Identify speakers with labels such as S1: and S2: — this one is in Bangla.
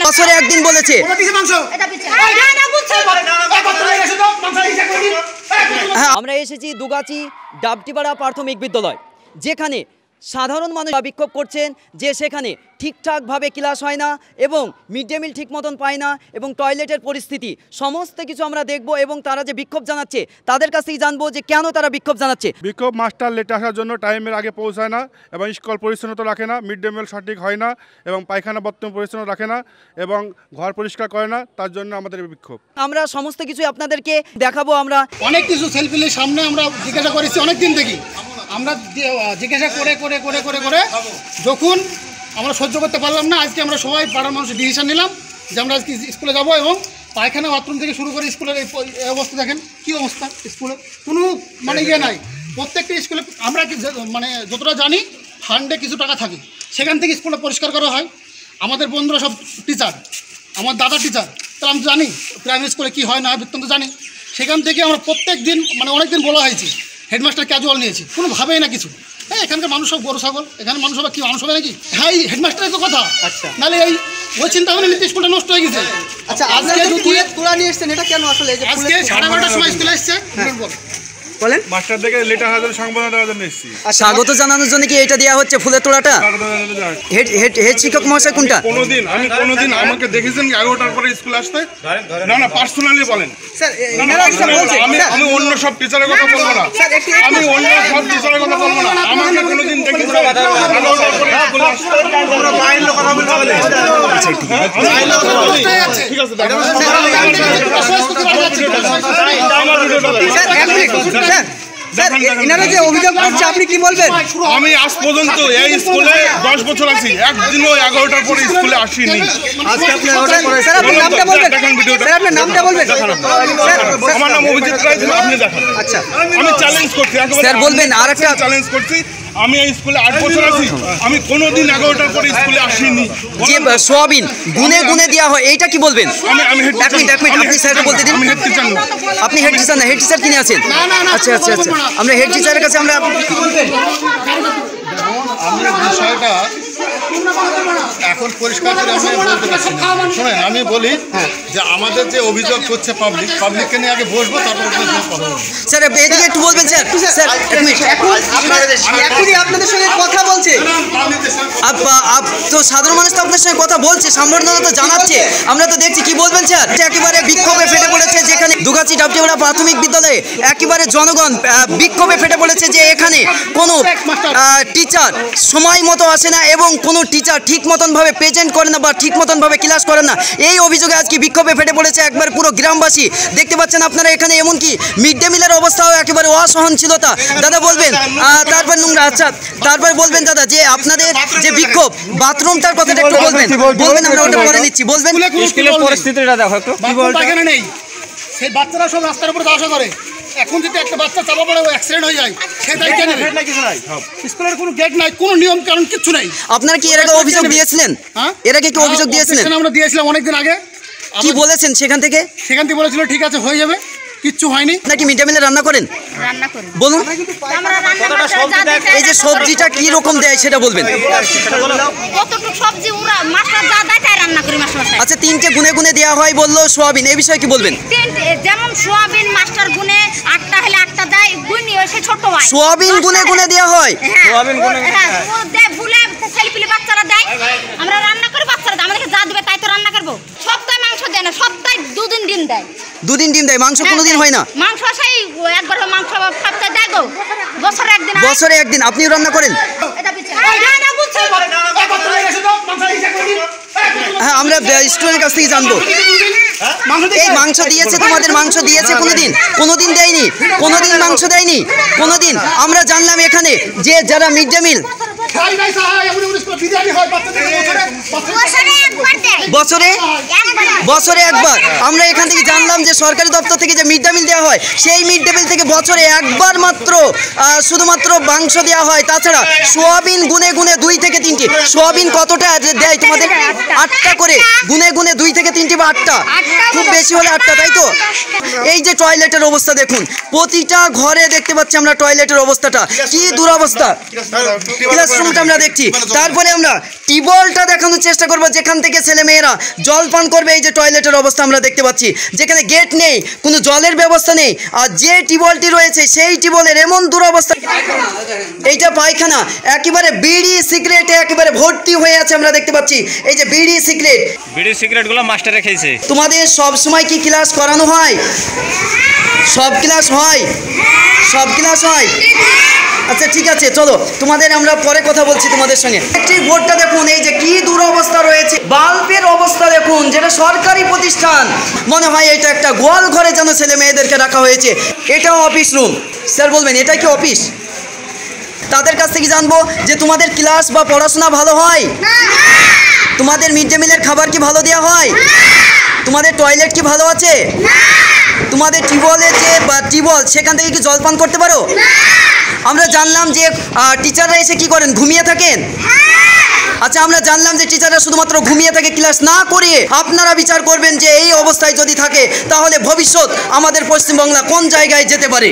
S1: বছরে একদিন বলেছে। আমরা এসেছি দুগাছি ডাবটিপাড়া প্রাথমিক বিদ্যালয়, যেখানে সাধারণ মানুষ বিক্ষোভ করছেন যে সেখানে ঠিকঠাকভাবে ক্লাস হয় না এবং মিড ডে মিল ঠিক মতন পায় না এবং টয়লেটের পরিস্থিতি সমস্ত কিছু আমরা দেখব এবং তারা যে বিক্ষোভ জানাচ্ছে তাদের কাছ থেকেই জানবো যে কেন তারা বিক্ষোভ জানাচ্ছে।
S2: বিক্ষোভ মাস্টার লেট আসার জন্য টাইমের আগে পৌঁছায় না এবং স্কুল পরিচ্ছন্নতা রাখে না, মিড ডে মিল সঠিক হয় না এবং পায়খানা বাথরুম পরিচ্ছন্ন রাখে না এবং ঘর পরিষ্কার করে না, তার জন্য আমাদের বিক্ষোভ। আমরা
S1: সমস্ত কিছু আপনাদেরকে দেখাবো। আমরা
S3: অনেক কিছু সেলফিলের সামনে আমরা জিজ্ঞাসা করেছি অনেক দিন থেকে, আমরা জিজ্ঞাসা করে করে করে করে করে যখন আমরা সহ্য করতে পারলাম না, আজকে আমরা সবাই পাড়ার মানুষের ডিসিশন নিলাম যে আমরা আজকে স্কুলে যাব এবং পায়খানা বাথরুম থেকে শুরু করে স্কুলের এই অবস্থা দেখেন কী অবস্থা, স্কুলে কোনো মানে ইয়ে নাই। প্রত্যেকটা স্কুলে আমরা মানে যতটা জানি ফান্ডে কিছু টাকা থাকে, সেখান থেকে স্কুলটা পরিষ্কার করা হয়। আমাদের বন্ধুরা সব টিচার, আমার দাদা টিচার, তাহলে আমি জানি প্রাইমারি স্কুলে কী হয় না বৃত্তান্ত জানি। সেখান থেকে আমরা প্রত্যেক দিন মানে অনেক দিন বলা হয়েছে, হেডমাস্টার ক্যাজুয়াল নিয়েছি, কোনো ভাবেই না কিছু। হ্যাঁ, এখানকার মানুষ সব গরু ছাগল, এখানে মানুষ সব কি মানুষ হবে নাকি? হ্যাঁ, এই হেডমাস্টারের তো কথা। আচ্ছা, নাহলে এই ওই চিন্তা ভাবনা নিতে স্কুলটা নষ্ট হয়ে গেছে।
S1: আচ্ছা, আজকে তোলা নিয়ে এসছেন, এটা কেন আসলে?
S3: আজকে 11:30টার সময় স্কুলে এসছে,
S2: বলেন মাস্টারদেরকে লেটার হাজার সংবর্ধনা দেওয়ার জন্য এসেছি।
S1: স্বাগত জানানোর জন্য কি এটা দেওয়া হচ্ছে ফুলের তোড়াটা? হেড শিক্ষক মহাশয় কোনটা?
S2: কোনোদিন আমাকে দেখেছেন 11টার পরে স্কুল আসতে? না পার্সোনালি বলেন। আমি অন্য সব টিচারের কথা বলবো না, আমাকে কোনোদিন দেখেছেন 11টার পরে স্কুল আসতে? আমি আজ পর্যন্ত এই স্কুলে 10 বছর আছি, একদিনও 11টার পরে স্কুলে আসিনি। আমার নাম অভিজিৎ রায়, আপনি দেখান। আচ্ছা, আমি চ্যালেঞ্জ করছি, বলবেন আর একটা চ্যালেঞ্জ করছি, আমি এই স্কুলে 8 বছর আছি, আমি কোনোদিন 11টার পরে স্কুলে আসিনি।
S1: যে সোয়াবিন গুনে গুনে দেওয়া হয়, এইটা কি বলবেন?
S2: আমি
S1: এক মিনিট আপনি স্যারকে বলতে দিন।
S2: আমি হেড টিচার না।
S1: আপনি হেড টিচার না, হেড টিচার কিনে আছেন? আচ্ছা, আমরা হেড টিচারের কাছে আমরা
S3: বিষয়টা এখন পরিষ্কার করে আমি বলতে পারছি না। শোনেন, আমি বলি যে আমাদের যে অভিযোগ করছে পাবলিককে নিয়ে আগে বসবো, তারপর
S1: স্যার এদিকে একটু বলবেন। স্যার এক মিনিট, এখনই আপনাদের সঙ্গে কথা বলছে তো সাধারণ মানুষ তো আপনার সঙ্গে কথা বলছে, সম্বর্ধনা তো জানাচ্ছে, আমরা তো দেখছি। কি বলবেন স্যার? একেবারে বিক্ষোভে ফেটে পড়েছে, যেখানে দুগাছি ডাবটিপাড়া প্রাথমিক বিদ্যালয়ে একেবারে জনগণ বিক্ষোভে ফেটে পড়েছে যে এখানে কোনো টিচার সময় মতো আসে না এবং কোনো টিচার ঠিক মতনভাবে প্রেজেন্ট করে না বা ঠিক মতনভাবে ক্লাস করে না। এই অভিযোগে আজকে বিক্ষোভে ফেটে পড়েছে একবার পুরো গ্রামবাসী। দেখতে পাচ্ছেন আপনারা এখানে, এমনকি মিড ডে মিলের অবস্থাও একেবারে অসহনশীলতা। দাদা বলবেন, তারপর নোংরা। আচ্ছা, তারপর বলবেন দাদা যে আপনাদের যে বিক্ষোভ, বাথরুমটার কথাটা একটু বলবেন। আমরা ওটা পরে নিচ্ছি, বলবেন।
S3: স্কুলের পরিস্থিতিটা দেখো একটু। এখানে নেই, সেই বাচ্চারা সব রাস্তার উপরে আসা করে। এখন যদি একটা বাচ্চা চাপা পড়ে অ্যাক্সিডেন্ট হয়ে যায়, সে দায়িত্ব নেবে। স্কুলের কোনো গেট নাই, কোনো নিয়ম কারণ কিছু নাই।
S1: আপনারা কি এর আগে অভিযোগ দিয়েছিলেন? এর আগে কি অভিযোগ দিয়েছিলেন?
S3: আমরা দিয়েছিলাম অনেকদিন আগে।
S1: কি বলেছেন সেখান থেকে?
S3: বলেছিল ঠিক আছে, হয়ে যাবে, কিচ্ছু হয়নি।
S1: নাকি মিড ডে মিলে রান্না করেন? বলুন। এই যে সবজিটা কি রকম দেয় সেটা বলবেন। আচ্ছা, 3টে গুনে গুনে দেওয়া হয় বললো সোয়াবিন, এই বিষয়ে কি বলবেন?
S4: যেমন সোয়াবিন মাস্টার গুনে 8টা হলে 8টা দেয়, গুনি ওই ছোট ভাই
S1: সোয়াবিন গুনে গুনে দেওয়া হয়।
S4: সোয়াবিন গুনে ও দেয়, ভুলে সেলফিলি বাচ্চারা দেয়, আমরা রান্না করে বাচ্চারা দেয়, আমাদেরকে যা দিবে তাই তো রান্না করব। সপ্তাহে মাংস দেয় না, সপ্তাহে 2 দিন ডিম দেয়।
S1: 2 দিন ডিম দেয়, মাংস কোনোদিন হয় না?
S4: মাংস সেই একবার মাংস সপ্তাহে দেয় গো, বছরে একদিন।
S1: আপনিও রান্না করেন? হ্যাঁ, আমরা স্টুডেন্টের কাছ থেকে জানবো। এই মাংস দিয়েছে, তোমাদের মাংস দিয়েছে কোনোদিন দেয়নি, কোনোদিন মাংস দেয়নি, কোনোদিন। আমরা জানলাম এখানে যে যারা মিড ডে মিল বছরে একবার। আমরা এখান থেকে জানলাম যে সরকারি দপ্তর থেকে যে মিড ডে মিল দেওয়া হয়, সেই মিড ডে মিল থেকে বছরে একবার মাত্র শুধুমাত্র মাংস দেওয়া হয়। তাছাড়া সোয়াবিন গুনে গুনে 2 থেকে 3টি। সোয়াবিন কতটা দেয় তোমাদের? 8টা করে, গুনে গুনে 2 থেকে 3টি বা 8টা, খুব বেশি হলে 8টা, তাই তো? এই যে টয়লেটের অবস্থা দেখুন, প্রতিটা ঘরে দেখতে পাচ্ছি আমরা টয়লেটের অবস্থাটা কি দুরবস্থা। ক্লাসরুমটা আমরা দেখছি, তারপরে আমরা টিউবওয়েলটা দেখানোর চেষ্টা করবো যেখান থেকে ছেলে মেয়েরা জল পান করবে। এই যে টয়লেটের অবস্থা আমরা দেখতে পাচ্ছি, যেখানে গেট নেই, কোনো জলের ব্যবস্থা নেই, আর যে টিউবওয়েলটি রয়েছে সেই টিউবওয়েলের এমন দুরবস্থা। এইটা পায়খানা একেবারে বিড়ি সিগারেটে একেবারে ভর্তি হয়ে আছে আমরা দেখতে পাচ্ছি। এই যে বিড়ি সিগারেটগুলো মাস্টারে খেয়েছে। তোমাদের সব সময় কি ক্লাস করানো হয়? সব ক্লাস হয়? আচ্ছা ঠিক আছে, চলো তোমাদের আমরা পরে কথা বলছি তোমাদের সঙ্গে। ইলেকট্রিক বোর্ডটা দেখুন, এই যে কি দুরবস্থা রয়েছে। বাল্বের অবস্থা দেখুন, যেটা সরকারি প্রতিষ্ঠান, মনে হয় এটা একটা গোয়াল ঘরে যেন ছেলে মেয়েদেরকে রাখা হয়েছে। এটাও অফিস রুম। স্যার বলবেন এটা কি অফিস? তাদের কাছ থেকে জানবো যে তোমাদের ক্লাস বা পড়াশোনা ভালো হয়? তোমাদের মিড ডে মিলের খাবার কি ভালো দেওয়া হয়? তোমাদের টয়লেট কি ভালো আছে? তোমাদের টিউবওয়েলের যে টিউবওয়েল সেখান থেকে কি জল পান করতে পারো? আমরা জানলাম যে টিচাররা এসে কি করেন, ঘুমিয়ে থাকেন। আচ্ছা, আমরা জানলাম যে টিচাররা শুধুমাত্র ঘুমিয়ে থাকে, ক্লাস না করিয়ে। আপনারা বিচার করবেন যে এই অবস্থায় যদি থাকে তাহলে ভবিষ্যৎ আমাদের পশ্চিমবাংলা কোন জায়গায় যেতে পারে।